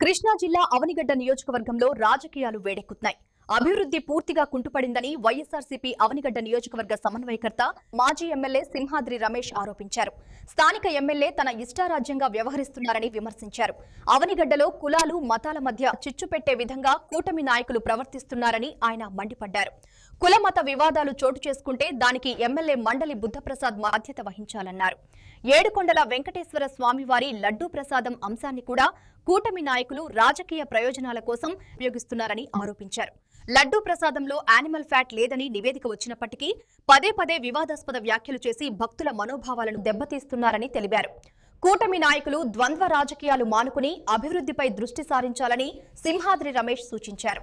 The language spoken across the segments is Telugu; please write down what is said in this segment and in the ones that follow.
కృష్ణా జిల్లా అవనిగడ్డ నియోజకవర్గంలో రాజకీయాలు వేడెక్కుతున్నాయి. అభివృద్ధి పూర్తిగా కుంటుపడిందని వైఎస్ఆర్సీపీ అవనిగడ్డ నియోజకవర్గ సమన్వయకర్త మాజీ ఎమ్మెల్యే సింహాద్రి రమేష్ ఆరోపించారు. స్థానిక ఎమ్మెల్యే తన ఇష్టారాజ్యంగా వ్యవహరిస్తున్నారని విమర్శించారు. అవనిగడ్డలో కులాలు మతాల మధ్య చిచ్చు పెట్టే విధంగా కూటమి నాయకులు ప్రవర్తిస్తున్నారని ఆయన మండిపడ్డారు. కుల మత వివాదాలు చోటు చేసుకుంటే దానికి ఎమ్మెల్యే మండలి బుద్ధప్రసాద్ బాధ్యత వహించాలన్నారు. ఏడుకొండల వెంకటేశ్వర స్వామివారి లడ్డూ ప్రసాదం అంశాన్ని కూడా కూటమి నాయకులు రాజకీయ ప్రయోజనాల కోసం ఉపయోగిస్తున్నారని ఆరోపించారు. లడ్డూ ప్రసాదంలో యానిమల్ ఫ్యాట్ లేదని నివేదిక వచ్చినప్పటికీ పదే పదే వివాదాస్పద వ్యాఖ్యలు చేసి భక్తుల మనోభావాలను దెబ్బతీస్తున్నారని తెలిపారు. కూటమి నాయకులు ద్వంద్వ రాజకీయాలు మానుకుని అభివృద్ధిపై దృష్టి సారించాలని సింహాద్రి రమేష్ సూచించారు.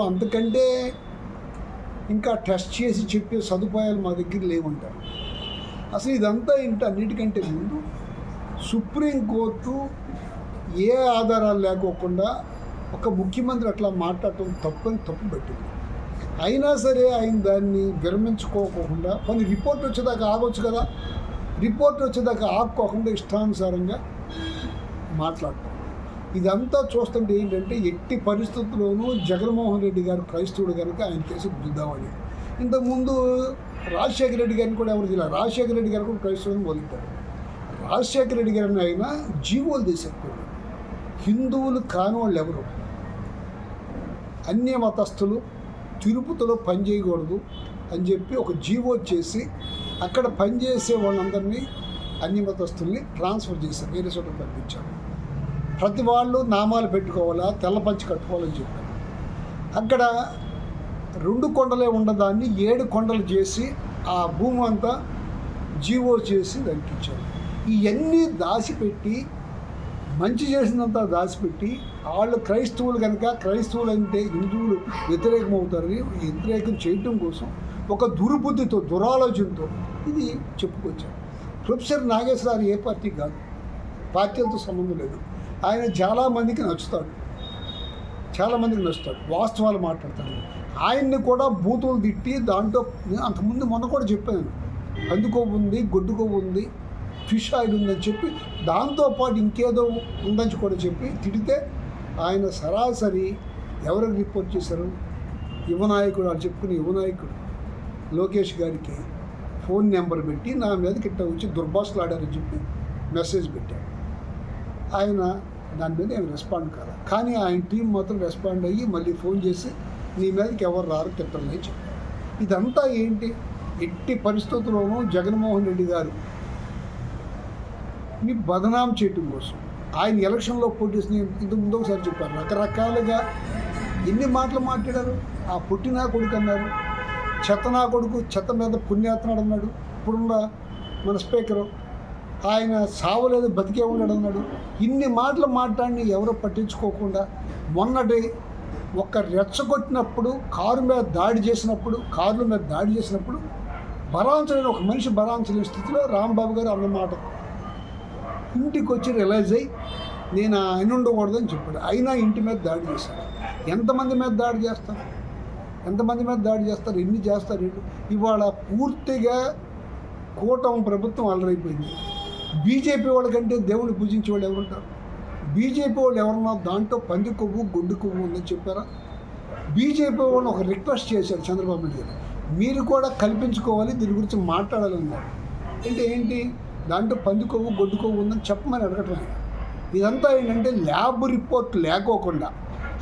అంతకంటే ఇంకా టెస్ట్ చేసి చెప్పే సదుపాయాలు మా దగ్గర లేవుంటారు. అసలు ఇదంతా అన్నిటికంటే ముందు సుప్రీంకోర్టు ఏ ఆధారాలు లేకోకుండా ఒక ముఖ్యమంత్రి అట్లా మాట్లాడటం తప్పు పెట్టింది. అయినా సరే ఆయన దాన్ని విరమించుకోకుండా కొన్ని రిపోర్ట్ వచ్చేదాకా ఆగొచ్చు కదా. రిపోర్ట్ వచ్చేదాకా ఆపుకోకుండా ఇష్టానుసారంగా మాట్లాడటం ఇదంతా చూస్తుంటే ఏంటంటే ఎట్టి పరిస్థితుల్లోనూ జగన్మోహన్ రెడ్డి గారు క్రైస్తవుడు కనుక ఆయన కేసు గుద్దామని. ఇంతకుముందు రాజశేఖర రెడ్డి గారిని కూడా ఎవరు తెలియదు. రాజశేఖర రెడ్డి గారు కూడా క్రైస్తవుని మొదలుపెట్టారు. రాజశేఖర రెడ్డి గారిని ఆయన జీవోలు తీసేప్పుడు హిందువులు కాని వాళ్ళు ఎవరు, అన్య మతస్థులు తిరుపతిలో పనిచేయకూడదు అని చెప్పి ఒక జీవో చేసి అక్కడ పనిచేసే వాళ్ళందరినీ అన్య మతస్థుల్ని ట్రాన్స్ఫర్ చేశారు, వేరే చోట పంపించారు. ప్రతి వాళ్ళు నామాలు పెట్టుకోవాలా, తెల్ల పంచి కట్టుకోవాలని చెప్పారు. అక్కడ 2 కొండలే ఉండదాన్ని 7 కొండలు చేసి ఆ భూమి అంతా జీవో చేసి దానికి ఇచ్చారు. ఇవన్నీ దాచిపెట్టి మంచి చేసినంత దాచిపెట్టి వాళ్ళు క్రైస్తవులు కనుక క్రైస్తవులు అంటే హిందువులు వ్యతిరేకమవుతారని వ్యతిరేకం చేయటం కోసం ఒక దుర్బుద్ధితో దురాలోచనతో ఇది చెప్పుకొచ్చారు. ప్రొఫెసర్ నాగేశ్వరరావు ఏ పార్టీ కాదు, పార్టీలతో సంబంధం లేదు. ఆయన చాలామందికి నచ్చుతాడు, వాస్తవాలు మాట్లాడతాడు. ఆయన్ని కూడా బూతులు తిట్టి దాంట్లో అంతకుముందు మొన్న కూడా చెప్పాను, అందుకోవు ఉంది, గొడ్డుకోవు ఉంది, ఫిష్ ఆయిల్ ఉందని చెప్పి దాంతోపాటు ఇంకేదో ఉందని కూడా చెప్పి తిడితే ఆయన సరాసరి ఎవరికి రిపోర్ట్ చేశారు? యువనాయకుడు, వాళ్ళు చెప్పుకునే యువనాయకుడు లోకేష్ గారికి ఫోన్ నెంబర్ పెట్టి నా మీదకి ఇట్ట వచ్చి దుర్భాషలాడారని చెప్పి మెసేజ్ పెట్టారు. ఆయన దాని మీద ఏమి రెస్పాండ్ కాదు. కానీ ఆయన టీం మాత్రం రెస్పాండ్ అయ్యి మళ్ళీ ఫోన్ చేసి నీ మీదకి ఎవరు రారు తిట్టలని చెప్పారు. ఇదంతా ఏంటి? ఎట్టి పరిస్థితుల్లోనూ జగన్మోహన్ రెడ్డి గారు ని బదనాం చేయటం కోసం ఆయన ఎలక్షన్లో పోటీ చేసిన ఇంత ముందు ఒకసారి చెప్పారు. రకరకాలుగా ఎన్ని మాటలు మాట్లాడారు. ఆ పుట్టినా కొడుకు అన్నారు, చెత్త నా కొడుకు, చెత్త మీద పుణ్యాత్నాడు అన్నాడు. ఇప్పుడున్న మన స్పీకరు ఆయన సావలేదు బతికే ఉన్నాడు అన్నాడు. ఇన్ని మాటలు మాట్లాడి ఎవరో పట్టించుకోకుండా మొన్నటి ఒక రెచ్చగొట్టినప్పుడు కార్ల మీద దాడి చేసినప్పుడు భరాంచలేని ఒక మనిషి భరాంచలేని స్థితిలో రాంబాబు గారు అన్నమాట ఇంటికి వచ్చి రియలైజ్ అయ్యి నేను ఆయన ఉండకూడదని చెప్పాడు. అయినా ఇంటి మీద దాడి చేశాడు. ఎంతమంది మీద దాడి చేస్తారు? ఎన్ని చేస్తారు? ఇవాళ పూర్తిగా కూటమి ప్రభుత్వం అలరైపోయింది. బీజేపీ వాళ్ళకంటే దేవుడిని పూజించే వాళ్ళు ఎవరుంటారు? బీజేపీ వాళ్ళు ఎవరన్నా దాంట్లో పంది కొవ్వు గొడ్డు కొవ్వు ఉందని చెప్పారా? బీజేపీ వాళ్ళు ఒక రిక్వెస్ట్ చేశారు చంద్రబాబు నాయుడు గారు, మీరు కూడా కల్పించుకోవాలి, దీని గురించి మాట్లాడాలన్నారు. ఏంటి దాంట్లో పంది కొవ్వు గొడ్డు కొవ్వు ఉందని చెప్పమని అడగటం. ఇదంతా ఏంటంటే ల్యాబ్ రిపోర్ట్ లేకోకుండా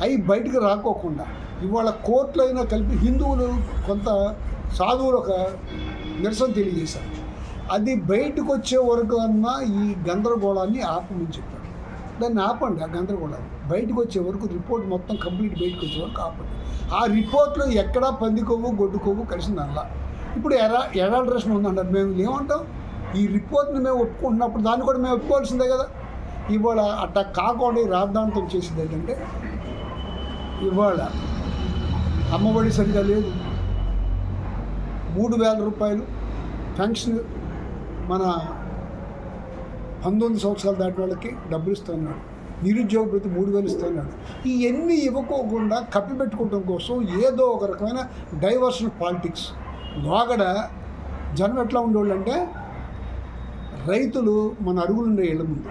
అవి బయటకు రాకోకుండా ఇవాళ కోర్టులో అయినా కలిపి హిందువులు కొంత సాధువులు ఒక నిరసన తెలియజేశారు. అది బయటకు వచ్చే వరకు అన్నా ఈ గందరగోళాన్ని ఆపమని చెప్పారు. దాన్ని ఆపండి, ఆ గందరగోళాన్ని బయటకు వచ్చే వరకు రిపోర్ట్ మొత్తం కంప్లీట్ బయటకు వచ్చే వరకు ఆపండి. ఆ రిపోర్ట్లో ఎక్కడా పంది కొవ్వు గొడ్డు కొవ్వు కలిసిందల్లా. ఇప్పుడు ఎడాల్ట్రేషన్ ఉందంటారు. మేము ఏమంటాం? ఈ రిపోర్ట్ని మేము ఒప్పుకుంటున్నప్పుడు దాన్ని కూడా మేము ఒప్పుకోవాల్సిందే కదా. ఇవాళ అట్లా కాకుండా రాద్ధాంతం చేసింది ఏంటంటే ఇవాళ అమ్మఒడి సరిగా లేదు, 3,000 రూపాయలు పెన్షన్ మన 19 సంవత్సరాలు దాటిన వాళ్ళకి డబ్బులు ఇస్తున్నాడు, నిరుద్యోగ ప్రతి 3,000 ఇస్తున్నాడు. ఇవన్నీ ఇవ్వకోకుండా కప్పిపెట్టుకోవడం కోసం ఏదో ఒక రకమైన డైవర్షన్ పాలిటిక్స్. లోగడ జనం ఎట్లా ఉండేవాళ్ళు అంటే రైతులు మన అరుగులుండే ఇళ్ళ ముందు